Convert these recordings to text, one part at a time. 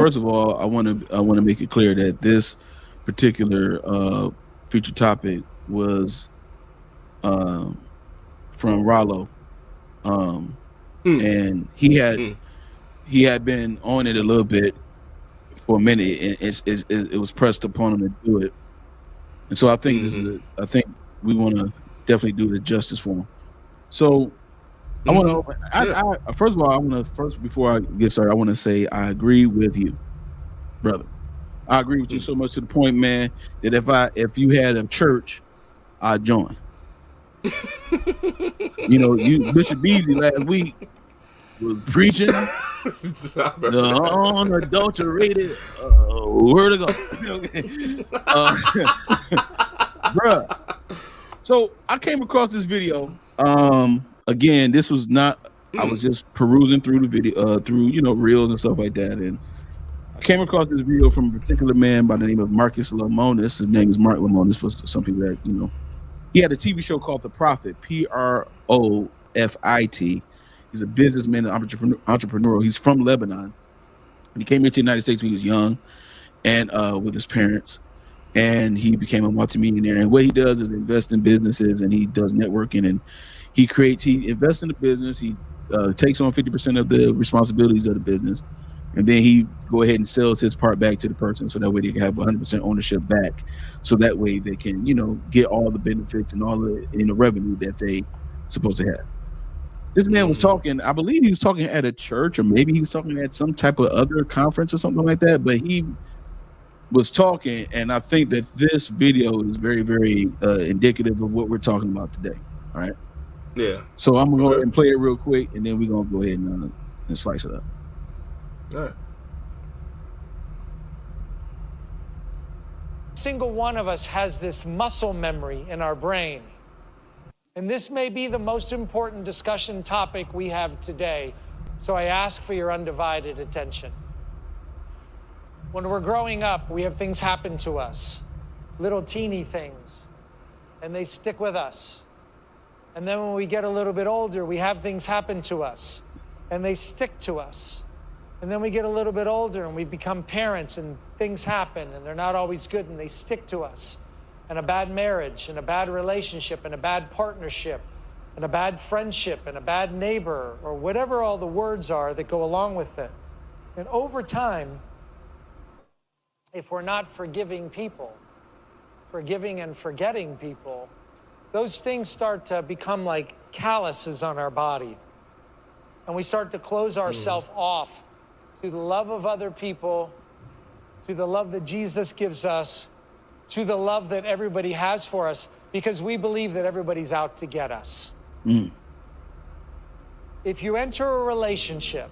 first of all, I want to make it clear that this particular feature topic was from Rollo, and he had been on it a little bit for a minute, and it was pressed upon him to do it. And so I think I think we want to definitely do the justice for him. So I want to. First of all, I want to before I get started, I want to say I agree with you, brother. I agree with you so much to the point, man, that if you had a church, I'd join. You know, Bishop Beasley last week was preaching the unadulterated word of God. Bruh. So I came across this video. Again, this was not. I was just perusing through the video, through reels and stuff like that, and I came across this video from a particular man by the name of Marcus Lemonis. His name is Mark Lemonis, for something that he had a TV show called The Prophet, Profit. He's a businessman and entrepreneur. He's from Lebanon. He came into the United States when he was young, and with his parents, and he became a multimillionaire. And what he does is invest in businesses, and he does networking, and he invests in the business. He takes on 50% of the responsibilities of the business, and then he go ahead and sells his part back to the person, so that way they can have 100% ownership back. So that way they can, get all the benefits and all the revenue that they supposed to have. This man was talking. I believe he was talking at a church, or maybe he was talking at some type of other conference or something like that. But he was talking, and I think that this video is very, very indicative of what we're talking about today. All right. Yeah. So I'm gonna go ahead and play it real quick, and then we're gonna go ahead and slice it up. All right. Single one of us has this muscle memory in our brain. And this may be the most important discussion topic we have today. So I ask for your undivided attention. When we're growing up, we have things happen to us, little teeny things, and they stick with us. And then when we get a little bit older, we have things happen to us, and they stick to us. And then we get a little bit older and we become parents, and things happen and they're not always good, and they stick to us. And a bad marriage and a bad relationship and a bad partnership and a bad friendship and a bad neighbor, or whatever all the words are that go along with it. And over time, if we're not forgiving people, forgiving and forgetting people, those things start to become like calluses on our body. And we start to close ourselves off to the love of other people, to the love that Jesus gives us, to the love that everybody has for us, because we believe that everybody's out to get us. If you enter a relationship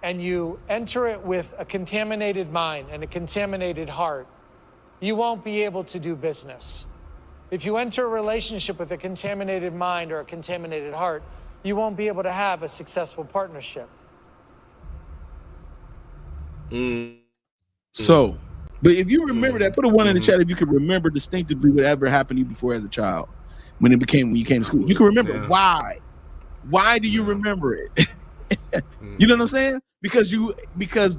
and you enter it with a contaminated mind and a contaminated heart, you won't be able to do business. If you enter a relationship with a contaminated mind or a contaminated heart, you won't be able to have a successful partnership. So, but if you remember that, put a one in the chat if you could remember distinctively whatever happened to you before as a child, when you came to school. You can remember why. Why do you remember it? You know what I'm saying? Because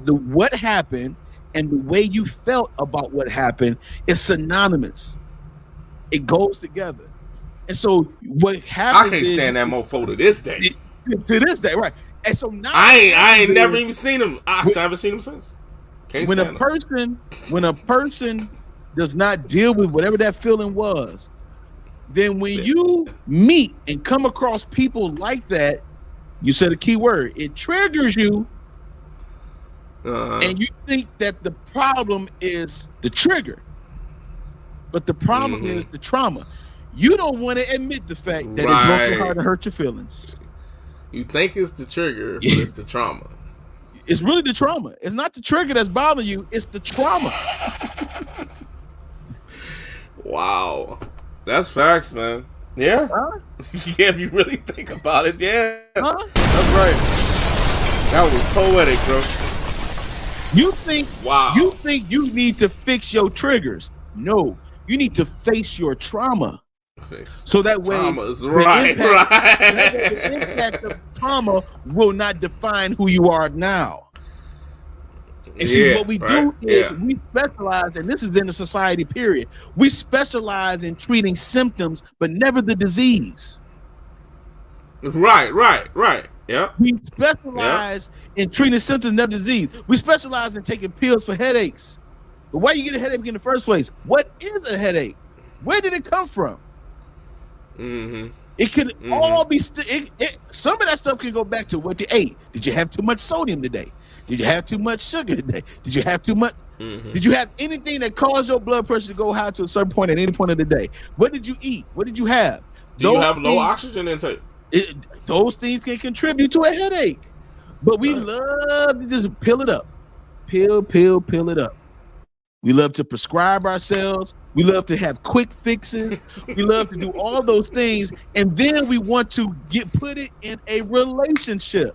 what happened and the way you felt about what happened is synonymous. It goes together. And so what happens? I can't stand that mofo to this day. To this day, right? And so now I ain't never even seen him. I haven't seen him since. When a person does not deal with whatever that feeling was, then when you meet and come across people like that, you said a key word. It triggers you, and you think that the problem is the trigger, but the problem is the trauma. You don't want to admit the fact that it broke your heart and hurt your feelings. You think it's the trigger, but it's the trauma. It's really the trauma. It's not the trigger that's bothering you. It's the trauma. Wow. That's facts, man. Yeah. Yeah, if you really think about it, yeah. That's right. That was poetic, bro. You think you need to fix your triggers. No. You need to face your trauma. So that way, the impact of trauma will not define who you are now. And see, what we do is we specialize, and this is in the society period, we specialize in treating symptoms, but never the disease. Right. Yeah. We specialize in treating symptoms, never disease. We specialize in taking pills for headaches. But why you get a headache in the first place? What is a headache? Where did it come from? It could all be some of that stuff can go back to what you ate. Did you have too much sodium today? Did you have too much sugar today? Did you have too much? Did you have anything that caused your blood pressure to go high to a certain point at any point of the day? What did you eat? What did you have? Do you have low oxygen intake? Those things can contribute to a headache. But we love to just pill it up. Pill it up. We love to prescribe ourselves. We love to have quick fixes. We love to do all those things. And then we want to put it in a relationship.